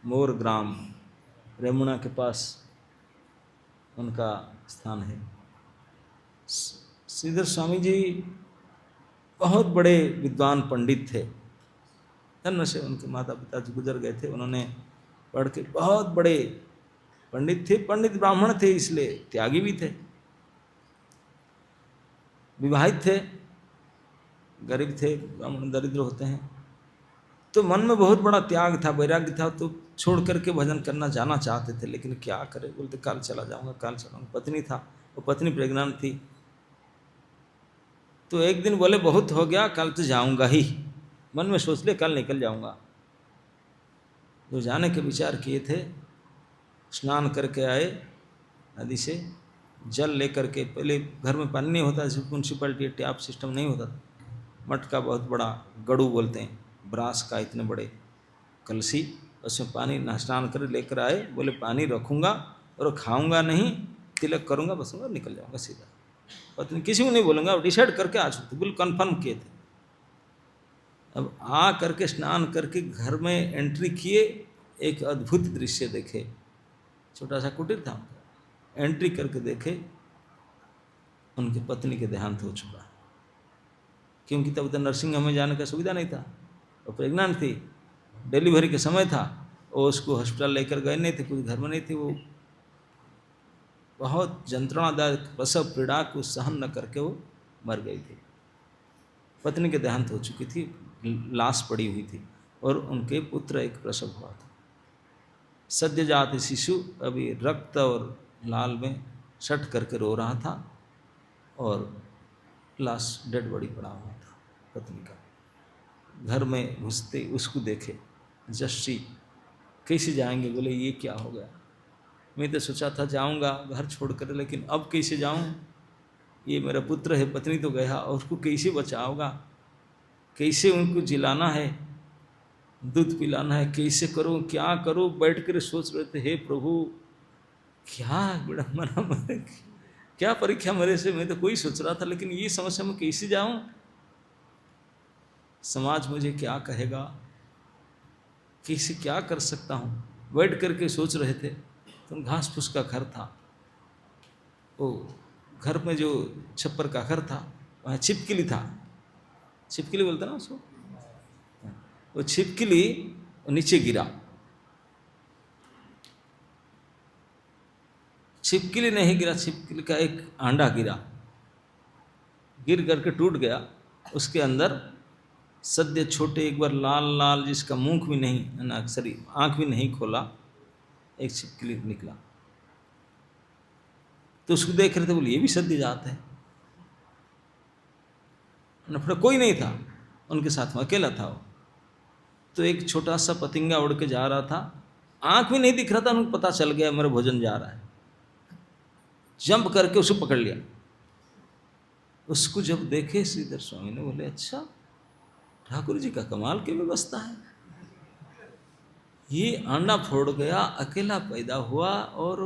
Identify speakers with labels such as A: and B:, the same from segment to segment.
A: मोर ग्राम रेमुणा के पास उनका स्थान है। श्रीधर स्वामी जी बहुत बड़े विद्वान पंडित थे। धन्य से उनके माता पिता जी गुजर गए थे। उन्होंने पढ़ के बहुत बड़े पंडित थे, पंडित ब्राह्मण थे, इसलिए त्यागी भी थे, विवाहित थे, गरीब थे, ब्राह्मण दरिद्र होते हैं। तो मन में बहुत बड़ा त्याग था, वैराग्य था, तो छोड़ करके भजन करना जाना चाहते थे, लेकिन क्या करें, बोलते कल चला जाऊंगा, कल चलाऊंगा। पत्नी था, वो पत्नी प्रेग्नेंट थी, तो एक दिन बोले बहुत हो गया, कल तो जाऊंगा ही। मन में सोच ले कल निकल जाऊंगा। तो जाने के विचार किए थे, स्नान करके आए नदी से, जल लेकर के। पहले घर में पानी नहीं होता, म्यूनसिपैलिटी टैप सिस्टम नहीं होता था। मटका बहुत बड़ा, गड़ू बोलते हैं, ब्रास का, इतने बड़े कलसी, उसमें पानी स्नान कर लेकर आए। बोले पानी रखूँगा और खाऊंगा नहीं, तिलक करूँगा, बसूँगा, निकल जाऊँगा सीधा। पत्नी किसी को नहीं बोलूँगा, डिसाइड करके आ चुके थे, बिल्कुल कन्फर्म किए थे। अब आ करके स्नान करके घर में एंट्री किए, एक अद्भुत दृश्य देखे। छोटा सा कुटीर था उनका, एंट्री करके देखे उनकी पत्नी के देहांत हो चुका, क्योंकि तब तक नर्सिंग होम में जाने का सुविधा नहीं था। वो प्रेग्नेंट थी, डिलीवरी के समय था, वो उसको हॉस्पिटल लेकर गए नहीं थे, कुछ घर में नहीं थे। वो बहुत यंत्रणादायक प्रसव पीड़ा को सहन न करके वो मर गई थी। पत्नी के देहांत हो चुकी थी, लाश पड़ी हुई थी, और उनके पुत्र एक प्रसव हुआ था। सद्यजात शिशु अभी रक्त और लाल में सट करके रो रहा था, और लाश डेड बॉडी पड़ा हुआ था पत्नी का। घर में घुसते उसको देखे, जस्सी कैसे जाएंगे, बोले ये क्या हो गया। मैं तो सोचा था जाऊंगा घर छोड़कर, लेकिन अब कैसे जाऊं, ये मेरा पुत्र है, पत्नी तो गया, और उसको कैसे बचाओगा, कैसे उनको जिलाना है, दूध पिलाना है, कैसे करूं, क्या करूं। बैठ कर सोच रहे थे, हे प्रभु क्या विडम्बना, क्या परीक्षा मेरे से, मैं तो कोई सोच रहा था, लेकिन ये समस्या में कैसे जाऊं, समाज मुझे क्या कहेगा, कैसे क्या कर सकता हूँ। बैठ करके सोच रहे थे, तो घास फूस का घर था, वो घर में जो छप्पर का घर था, वहाँ छिपकली था, छिपकली बोलते ना उसको, वो छिपकली नीचे गिरा। छिपकली नहीं गिरा, छिपकली का एक अंडा गिरा, गिर करके टूट गया। उसके अंदर सद्य छोटे, एक बार लाल लाल, जिसका मुंह भी नहीं ना, सॉरी आँख भी नहीं खोला, एक छिपकली निकला। तो उसको देख रहे थे, बोले ये भी सद्य जात है। नफड़ा कोई नहीं था उनके साथ में, अकेला था वो। तो एक छोटा सा पतंगा उड़ के जा रहा था, आँख भी नहीं दिख रहा था, उनको पता चल गया मेरा भोजन जा रहा है। जंप करके उसको पकड़ लिया। उसको जब देखे श्रीधर स्वामी ने बोले, अच्छा ठाकुर जी का कमाल की व्यवस्था है, ये अंडा फोड़ गया, अकेला पैदा हुआ, और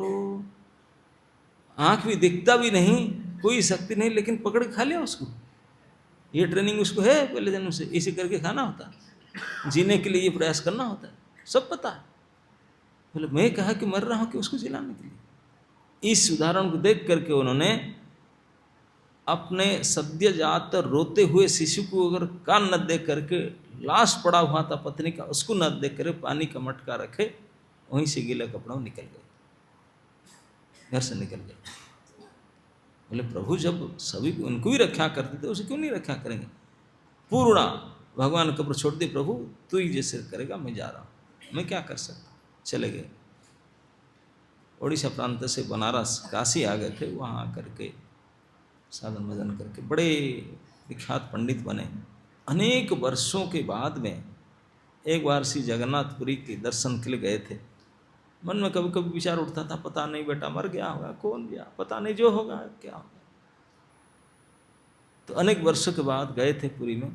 A: आंख भी दिखता भी नहीं, कोई शक्ति नहीं, लेकिन पकड़ खा लिया उसको। ये ट्रेनिंग उसको है पहले जन्म से, इसे करके खाना होता है, जीने के लिए ये प्रयास करना होता है, सब पता है। बोले मैं कहा कि मर रहा हूं कि उसको जिलाने के लिए। इस उदाहरण को देख करके उन्होंने अपने सद्यजात रोते हुए शिशु को अगर कान न दे करके, लाश पड़ा हुआ था पत्नी का, उसको न दे कर पानी का मटका रखे, वहीं से गीला कपड़ा निकल गए, घर से निकल गए। बोले प्रभु जब सभी उनको भी रक्षा करते थे, उसे क्यों नहीं रक्षा करेंगे। पूर्णा भगवान कब्र छोड़ दे, प्रभु तू ही जैसे करेगा, मैं जा रहा हूँ, मैं क्या कर सकता। चले गए। उड़ीसा प्रांत से बनारस काशी आ गए थे, वहाँ आकर के साधन भजन करके बड़े विख्यात पंडित बने। अनेक वर्षों के बाद में एक बार श्री जगन्नाथपुरी के दर्शन के लिए गए थे। मन में कभी कभी विचार उठता था, पता नहीं बेटा मर गया होगा, कौन गया, पता नहीं जो होगा क्या होगा। तो अनेक वर्षों के बाद गए थे पुरी में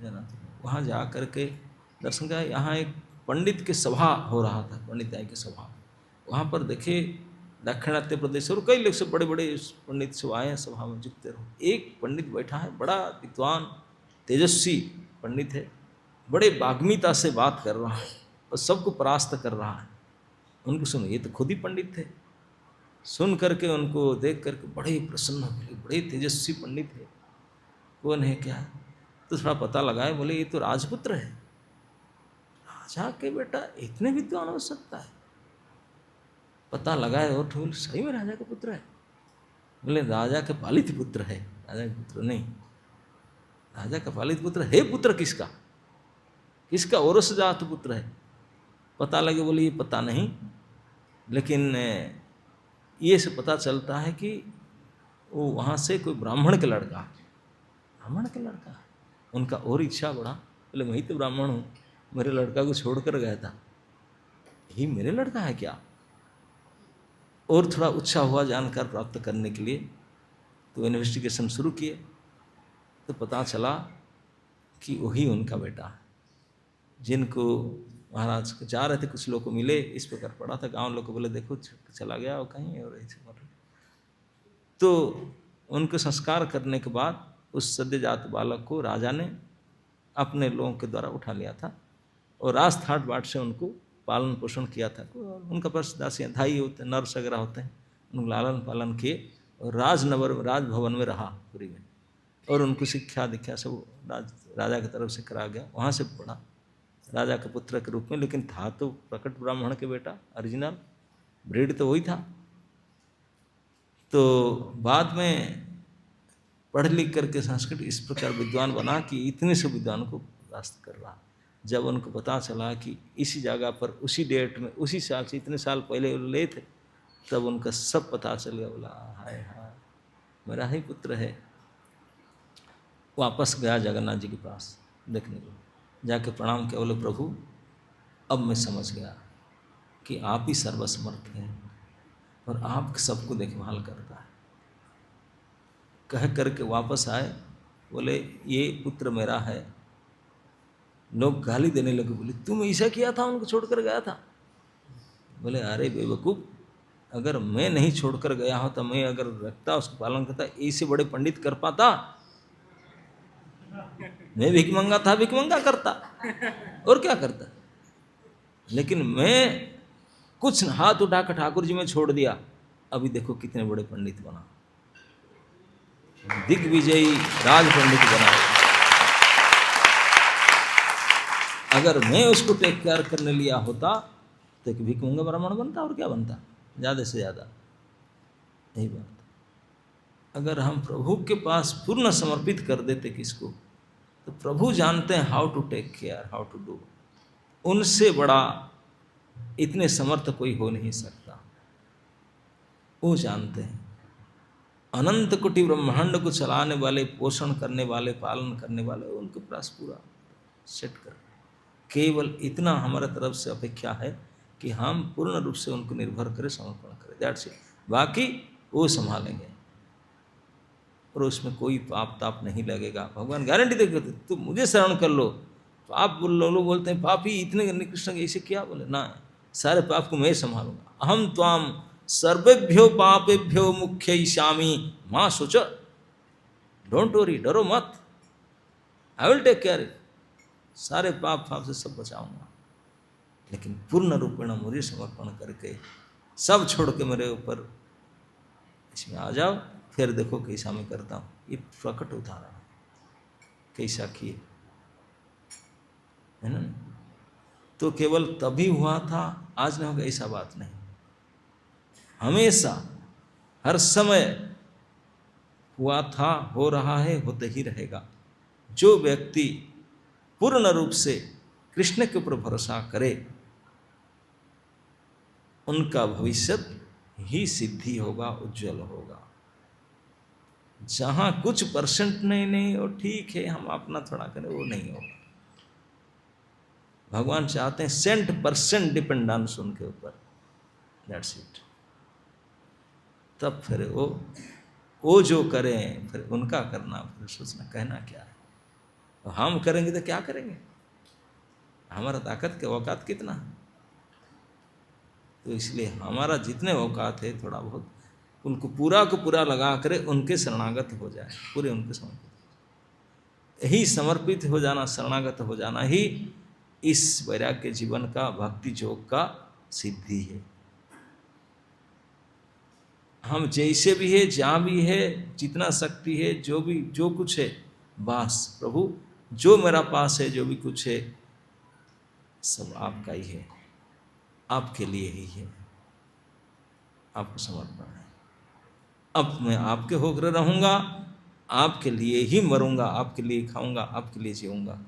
A: जगन्नाथ, वहाँ जा कर के दर्शन किया। यहाँ एक पंडित की सभा हो रहा था, पंडिताई की सभा। वहाँ पर देखे दक्षिणात्य प्रदेश और कई लोग से बड़े बड़े पंडित सब आए हैं सभा में, जुटते रहो। एक पंडित बैठा है, बड़ा विद्वान तेजस्वी पंडित है, बड़े वाग्मिता से बात कर रहा है। और सबको परास्त कर रहा है। उनको सुनो, ये तो खुद ही पंडित थे। सुन करके उनको देख करके बड़े ही प्रसन्न हुए, बड़े तेजस्वी पंडित है। कौन है क्या? तो थोड़ा पता लगाए, बोले ये तो राजपुत्र है। राजा के बेटा इतने विद्वान हो सकता है? पता लगाए और बोले सही में राजा का पुत्र है। बोले राजा के पालित पुत्र है, राजा का पुत्र नहीं। राजा का पालित पुत्र है। पुत्र किसका? किसका? औरस जात पुत्र है। पता लगे, बोले ये पता नहीं, लेकिन ये से पता चलता है कि वो वहाँ से कोई ब्राह्मण का लड़का, ब्राह्मण का लड़का। उनका और इच्छा बढ़ा, बोले मैं ही तो ब्राह्मण हूँ, मेरे लड़का को छोड़कर गया था, यही मेरे लड़का है क्या? और थोड़ा उत्साह हुआ जानकार प्राप्त करने के लिए। तो इन्वेस्टिगेशन शुरू किए तो पता चला कि वही उनका बेटा है, जिनको महाराज जा रहे थे, कुछ लोग को मिले, इस प्रकार पड़ा था। गांव लोग को बोले देखो चला गया वो कहीं, और ऐसे मर। तो उनको संस्कार करने के बाद उस सद्यजात बालक को राजा ने अपने लोगों के द्वारा उठा लिया था और राजठाट बाट से उनको पालन पोषण किया था। उनका पास दासियाँ धाई होते हैं, नर्स वगैरह होते हैं, उनको लालन पालन किए और राजभवन में रहा पूरी में। और उनको शिक्षा दीक्षा सब राजा की तरफ से करा गया, वहाँ से पढ़ा राजा के पुत्र के रूप में। लेकिन था तो प्रकट ब्राह्मण के बेटा, ओरिजिनल ब्रीड तो वही था। तो बाद में पढ़ लिख करके संस्कृत इस प्रकार विद्वान बना कि इतने से विद्वान को परास्त कर रहा। जब उनको पता चला कि इसी जगह पर उसी डेट में उसी साल से इतने साल पहले ले थे, तब उनका सब पता चल गया। बोला हाय हाय मेरा ही पुत्र है। वापस गया जगन्नाथ जी के पास देखने को, जाके प्रणाम किया। बोले प्रभु अब मैं समझ गया कि आप ही सर्वसमर्थ हैं और आप सबको देखभाल करता है। कह करके वापस आए, बोले ये पुत्र मेरा है। लोग गाली देने लगे, बोले तुम ऐसा किया था, उनको छोड़कर गया था। बोले अरे बेवकूफ़, अगर मैं नहीं छोड़कर गया हो तो मैं अगर रखता, उसको पालन करता, ऐसे बड़े पंडित कर पाता? मैं भिखमंगा था, भिखमंगा करता और क्या करता। लेकिन मैं कुछ हाथ उठाकर ठाकुर जी में छोड़ दिया, अभी देखो कितने बड़े पंडित बना, दिग्विजयी राज पंडित बना। अगर मैं उसको टेक केयर करने लिया होता तो एक भिखमंगा ब्राह्मण बनता, और क्या बनता, ज़्यादा से ज़्यादा। यही बात। अगर हम प्रभु के पास पूर्ण समर्पित कर देते किसको, तो प्रभु जानते हैं how to take care, how to do. उनसे बड़ा इतने समर्थ कोई हो नहीं सकता। वो जानते हैं। अनंत कोटि ब्रह्मांड को चलाने वाले, पोषण करने वाले, पालन करने वाले, उनके पास पूरा सेट कर। केवल इतना हमारे तरफ से अपेक्षा है कि हम पूर्ण रूप से उनको निर्भर करें, समर्पण करें, दैट्स इट। बाकी वो संभालेंगे और उसमें कोई पाप ताप नहीं लगेगा। भगवान गारंटी देते, तुम मुझे शरण कर लो। पाप लोग बोलते हैं पापी इतने कृष्ण ऐसे किया, बोले ना, सारे पाप को मैं संभालूंगा। अहम त्वाम सर्वेभ्यो पापेभ्यो मुख्ययिष्यामि मां सोच, डोंट वरी, डरो मत, आई विल टेक केयर। सारे पाप से सब बचाऊंगा, लेकिन पूर्ण रूपेण मुझे समर्पण करके सब छोड़ के मेरे ऊपर इसमें आ जाओ, फिर देखो कैसा मैं करता हूँ। ये प्रकट उदाहरण कैसा किए, है ना। तो केवल तभी हुआ था, आज नहीं होगा, ऐसा बात नहीं। हमेशा हर समय हुआ था, हो रहा है, होते ही रहेगा। जो व्यक्ति पूर्ण रूप से कृष्ण के ऊपर भरोसा करे, उनका भविष्य ही सिद्धि होगा, उज्जवल होगा। जहाँ कुछ परसेंट नहीं और ठीक है हम अपना थोड़ा करें, वो नहीं होगा। भगवान चाहते हैं 100% डिपेंडेंस उनके ऊपर, दैट्स इट। तब फिर वो जो करें, फिर उनका करना, फिर सोचना कहना क्या है। तो हम करेंगे तो क्या करेंगे, हमारा ताकत के औकात कितना है। तो इसलिए हमारा जितने औकात है थोड़ा बहुत उनको पूरा को पूरा लगा कर उनके शरणागत हो जाए, पूरे उनके समर्पित। यही समर्पित हो जाना, शरणागत हो जाना ही इस वैराग्य जीवन का, भक्ति योग का सिद्धि है। हम जैसे भी है, जहाँ भी है, जितना शक्ति है, जो कुछ है, बस प्रभु जो मेरा पास है, जो भी कुछ है, सब आपका ही है, आपके लिए ही है, आपको समर्पण है। अब मैं आपके होकर रहूँगा, आपके लिए ही मरूंगा, आपके लिए खाऊंगा, आपके लिए जीऊंगा।